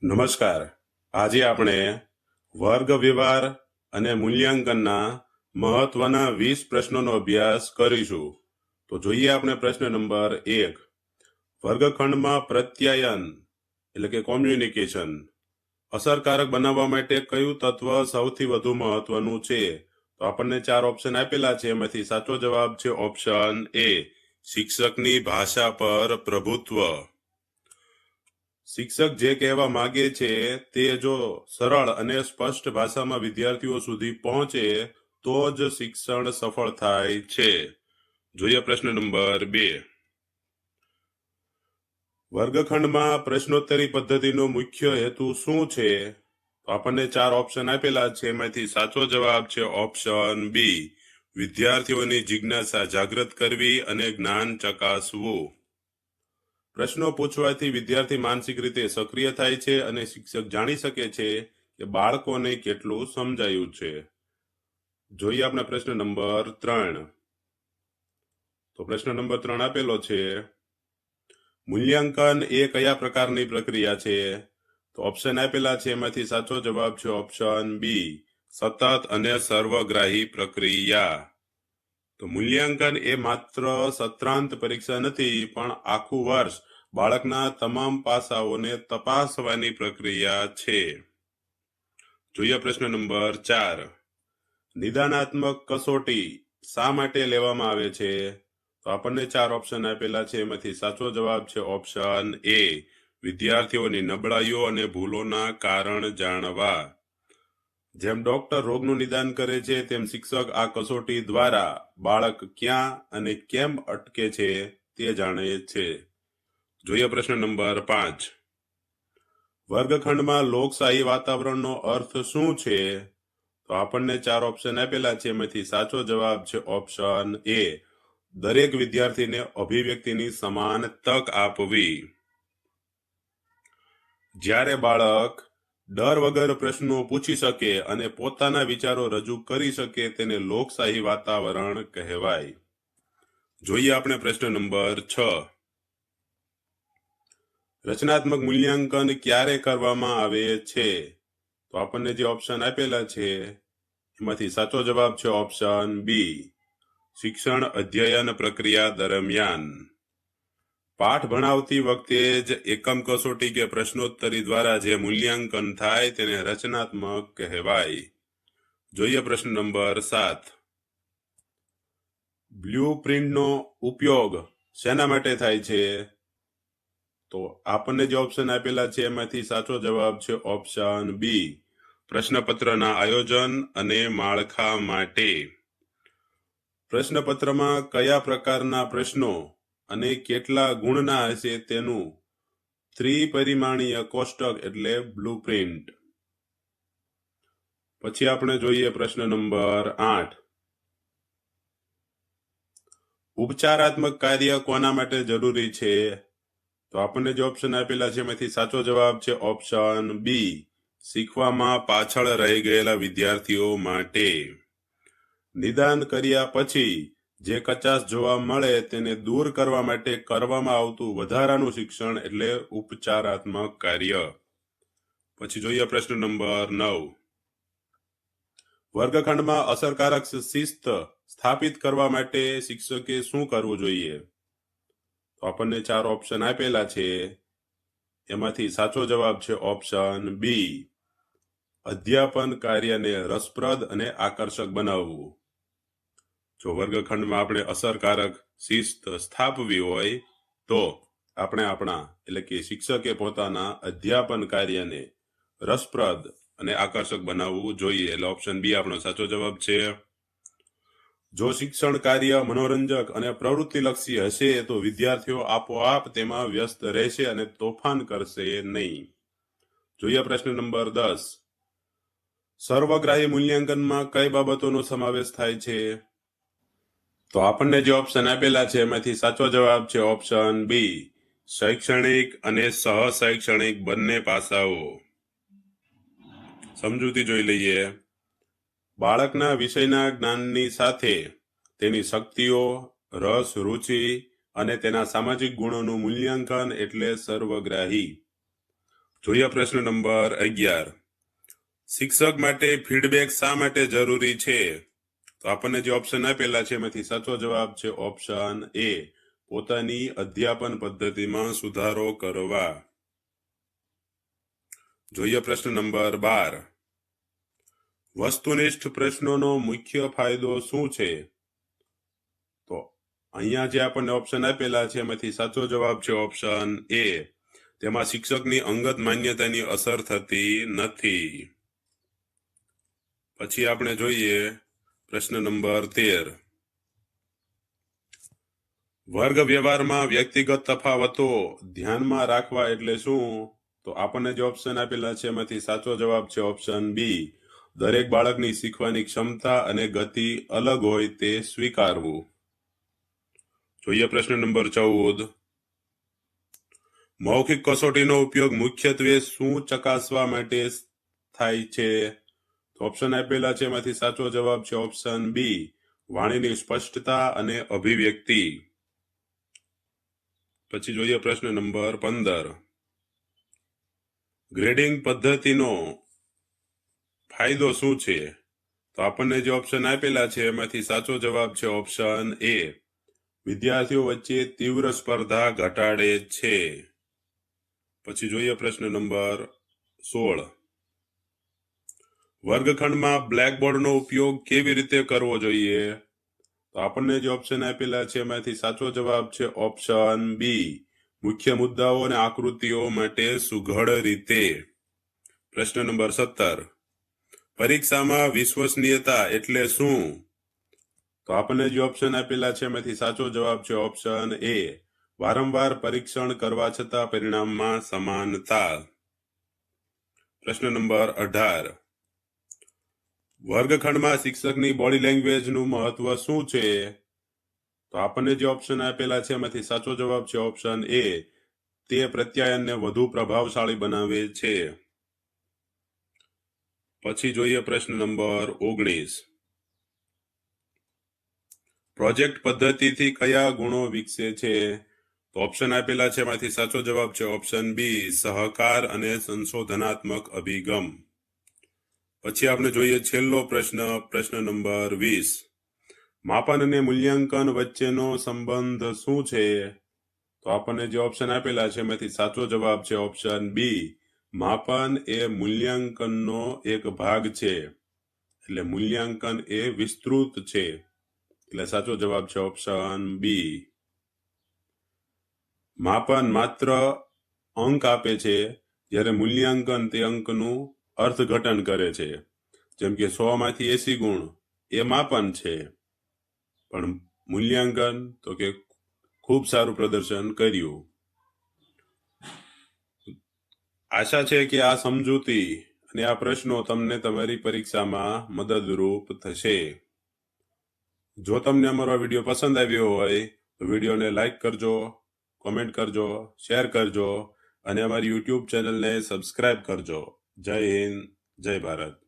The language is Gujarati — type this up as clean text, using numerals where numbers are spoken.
નમસ્કાર. આજે આપણે વર્ગ વ્યવહાર અને મૂલ્યાંકનના મહત્વના 20 પ્રશ્નોનો અભ્યાસ કરીશું. તો જોઈએ આપણે પ્રશ્ન નંબર 1. વર્ગખંડમાં પ્રત્યાયન એટલે કે કોમ્યુનિકેશન અસરકારક બનાવવા માટે કયું તત્વ સૌથી વધુ મહત્વનું છે? તો આપણને 4 ઓપ્શન આપેલા છે. એમાંથી સાચો જવાબ છે ઓપ્શન એ, શિક્ષકની ભાષા પર પ્રભુત્વ. શિક્ષક જે કહેવા માંગે છે તે જો સરળ અને સ્પષ્ટ ભાષામાં વિદ્યાર્થીઓ સુધી પહોંચે તો જ શિક્ષણ સફળ થાય છે. જોઈએ પ્રશ્ન નંબર 2. વર્ગખંડમાં પ્રશ્નોત્તરી પદ્ધતિનો મુખ્ય હેતુ શું છે? તો આપણને 4 ઓપ્શન આપેલા છે. એમાંથી સાચો જવાબ છે ઓપ્શન બી, વિદ્યાર્થીઓની જિજ્ઞાસા જાગૃત કરવી અને જ્ઞાન ચકાસવું. પ્રશ્નો પૂછવાથી વિદ્યાર્થી માનસિક રીતે સક્રિય થાય છે અને શિક્ષક જાણી શકે છે કે બાળકોને કેટલું સમજાયું છે. જોઈએ આપણે પ્રશ્ન નંબર 3. તો પ્રશ્ન નંબર 3 આપેલો છે, મૂલ્યાંકન એ કયા પ્રકારની પ્રક્રિયા છે? તો ઓપ્શન આપેલા છે. એમાંથી સાચો જવાબ છે ઓપ્શન બી, સતત અને સર્વગ્રાહી પ્રક્રિયા. તો મૂલ્યાંકન એ માત્ર સત્રાંત પરીક્ષા નથી, પણ આખું વર્ષ બાળકના તમામ પાસાઓને તપાસવાની પ્રક્રિયા છે. જોઈએ પ્રશ્ન નંબર 4. નિદાનાત્મક કસોટી શા માટે લેવામાં આવે છે? તો આપણને 4 ઓપ્શન આપેલા છે. એમાંથી સાચો જવાબ છે ઓપ્શન એ, વિદ્યાર્થીઓની નબળાઈઓ અને ભૂલોના કારણ જાણવા. જેમ ડોક્ટર રોગનું નિદાન કરે છે તેમ શિક્ષક આ કસોટી દ્વારા બાળક ક્યાં અને કેમ અટકે છે તે જાણે છે. જોઈએ પ્રશ્ન નંબર 5. વર્ગખંડમાં લોકશાહી વાતાવરણનો અર્થ શું છે? તો આપણને 4 ઓપ્શન આપેલા છે. એમાંથી સાચો જવાબ છે ઓપ્શન એ, દરેક વિદ્યાર્થીને અભિવ્યક્તિની સમાન તક આપવી. જ્યારે બાળક ડર વગર પ્રશ્નો પૂછી શકે અને પોતાના વિચારો રજૂ કરી શકે તેને લોકશાહી વાતાવરણ કહેવાય. જોઈએ આપણે પ્રશ્ન નંબર 6. રચનાત્મક મૂલ્યાંકન ક્યારે કરવામાં આવે છે? તો આપણને જે ઓપ્શન આપેલા છે એમાંથી સાચો જવાબ છે ઓપ્શન બી, શિક્ષણ અધ્યયન પ્રક્રિયા દરમિયાન. પાઠ ભણાવતી વખતે જ એકમ કસોટી કે પ્રશ્નોત્તરી દ્વારા જે મૂલ્યાંકન થાય તેને રચનાત્મક કહેવાય. જોઈએ પ્રશ્ન નંબર 7. બ્લુપ્રિન્ટનો ઉપયોગ શેના માટે થાય છે? તો આપણને જે ઓપ્શન આપેલા છે એમાંથી સાચો જવાબ છે ઓપ્શન બી, પ્રશ્નપત્રના આયોજન અને માળખા માટે. પ્રશ્નપત્રમાં કયા પ્રકારના પ્રશ્નો અને કેટલા ગુણના હશે તેનું ત્રિપરિમાણીય કોષ્ટક એટલે બ્લુપ્રિન્ટ. પછી આપણે જોઈએ પ્રશ્ન નંબર 8. ઉપચારાત્મક કાર્ય કોના માટે જરૂરી છે? તો આપણને જે ઓપ્શન આપેલા છે એમાંથી સાચો જવાબ છે ઓપ્શન બી, શીખવામાં પાછળ રહી ગયેલા વિદ્યાર્થીઓ માટે. નિદાન કર્યા પછી જે કચાશ જોવા મળે તેને દૂર કરવા માટે કરવામાં આવતું વધારાનું શિક્ષણ એટલે ઉપચારાત્મક કાર્ય. પછી જોઈએ પ્રશ્ન નંબર 9. વર્ગખંડમાં અસરકારક શિસ્ત સ્થાપિત કરવા માટે શિક્ષકે શું કરવું જોઈએ? તો આપણને 4 ઓપ્શન આપેલા છે. એમાંથી સાચો જવાબ છે ઓપ્શન બી, અધ્યાપન કાર્યને રસપ્રદ અને આકર્ષક બનાવવું. જો વર્ગખંડમાં આપણે અસરકારક શિસ્ત સ્થાપવી હોય તો આપણે આપણા એટલે કે શિક્ષકે પોતાના અધ્યાપન કાર્યને રસપ્રદ અને આકર્ષક બનાવવું જોઈએ. એટલે ઓપ્શન બી આપણો સાચો જવાબ છે. જો શિક્ષણ કાર્ય મનોરંજક અને પ્રવૃત્તિલક્ષી હશે તો વિદ્યાર્થીઓ આપોઆપ તેમાં વ્યસ્ત રહેશે અને તોફાન કરશે નહીં. જોઈએ પ્રશ્ન નંબર 10. સર્વગ્રાહી મૂલ્યાંકનમાં કઈ બાબતોનો સમાવેશ થાય છે? તો આપણને જે ઓપ્શન આપેલા છે એમાંથી સાચો જવાબ છે ઓપ્શન બી, શૈક્ષણિક અને સહશૈક્ષણિક બંને પાસાઓ. સમજૂતી જોઈ લઈએ. બાળકના વિષયના જ્ઞાનની સાથે તેની શક્તિઓ, રસ, રુચિ અને તેના સામાજિક ગુણોનું મૂલ્યાંકન એટલે સર્વગ્રાહી. જોઈએ પ્રશ્ન નંબર 11. શિક્ષક માટે ફીડબેક શા માટે જરૂરી છે? તો આપણને જે ઓપ્શન આપેલા છે એમાંથી સાચો જવાબ છે ઓપ્શન એ, પોતાની અધ્યાપન પદ્ધતિમાં સુધારો કરવા. જોઈએ પ્રશ્ન નંબર 12. વસ્તુનિષ્ઠ પ્રશ્નોનો મુખ્ય ફાયદો શું છે? તો અહીંયા જે આપણને ઓપ્શન આપેલા છે એમાંથી સાચો જવાબ છે ઓપ્શન એ, તેમાં શિક્ષકની અંગત માન્યતાની અસર થતી નથી. પછી આપણે જોઈએ પ્રશ્ન નંબર 13. વર્ગ વ્યવહારમાં વ્યક્તિગત તફાવતો ધ્યાનમાં રાખવા એટલે શું? તો આપણને જે ઓપ્શન આપેલા છે એમાંથી સાચો જવાબ છે ઓપ્શન બી, દરેક બાળકની શીખવાની ક્ષમતા અને ગતિ અલગ હોય તે સ્વીકારવું. જોઈએ પ્રશ્ન નંબર 14. મૌખિક કસોટીનો ઉપયોગ મુખ્યત્વે શું ચકાસવા માટે થાય છે? ઓપ્શન આપેલા છે એમાંથી સાચો જવાબ છે ઓપ્શન બી, વાણીની સ્પષ્ટતા અને અભિવ્યક્તિ. પછી જોઈએ પ્રશ્ન નંબર 15. ગ્રેડિંગ પદ્ધતિનો ફાયદો શું છે? તો આપણને જે ઓપ્શન આપેલા છે એમાંથી સાચો જવાબ છે ઓપ્શન એ, વિદ્યાર્થીઓ વચ્ચે તીવ્ર સ્પર્ધા ઘટાડે છે. પછી જોઈએ પ્રશ્ન નંબર 16. વર્ગખંડમાં બ્લેકબોર્ડનો ઉપયોગ કેવી રીતે કરવો જોઈએ? તો આપણને જે ઓપ્શન આપેલા છે એમાંથી સાચો જવાબ છે ઓપ્શન બી, મુખ્ય મુદ્દાઓ અને આકૃતિઓ માટે સુઘડ રીતે. પ્રશ્ન નંબર 17. પરીક્ષામાં વિશ્વસનીયતા એટલે શું? તો આપણને જે ઓપ્શન આપેલા છે એમાંથી સાચો જવાબ છે ઓપ્શન એ, વારંવાર પરીક્ષણ કરવા છતાં પરિણામમાં સમાનતા. પ્રશ્ન નંબર 18. વર્ગખંડમાં શિક્ષકની બોડી લેંગ્વેજનું મહત્વ શું છે? તો આપણને જે ઓપ્શન આપેલા છે એમાંથી સાચો જવાબ છે ઓપ્શન એ, તે પ્રત્યાયનને વધુ પ્રભાવશાળી બનાવે છે. પછી જોઈએ પ્રશ્ન નંબર 19. પ્રોજેક્ટ પદ્ધતિથી કયા ગુણો વિકસે છે? તો ઓપ્શન આપેલા છે એમાંથી સાચો જવાબ છે ઓપ્શન બી, સહકાર અને સંશોધનાત્મક અભિગમ. પછી આપણે જોઈએ છેલ્લો પ્રશ્ન નંબર 20. માપન અને મૂલ્યાંકન વચ્ચેનો સંબંધ શું છે? તો આપણને જે ઓપ્શન આપેલા છે એમાંથી સાચો જવાબ છે ઓપ્શન બી, માપન એ મૂલ્યાંકનનો એક ભાગ છે. એટલે મૂલ્યાંકન એ વિસ્તૃત છે. એટલે સાચો જવાબ છે ઓપ્શન બી. માપન માત્ર અંક આપે છે, જ્યારે મૂલ્યાંકન તે અંકનું અર્થઘટન કરે છે. જેમ કે 100 માંથી 80 ગુણ એ માપન છે, પણ મૂલ્યાંકન તો કે ખૂબ સારું પ્રદર્શન કર્યું. આશા છે કે આ સમજૂતી અને આ પ્રશ્નો તમને તમારી પરીક્ષામાં મદદરૂપ થશે. જો તમને અમારો વિડીયો પસંદ આવ્યો હોય તો વિડીયોને લાઈક કરજો, કોમેન્ટ કરજો, શેર કરજો અને અમારી યુટ્યુબ ચેનલને સબસ્ક્રાઇબ કરજો. જય હિન્દ, જય ભારત.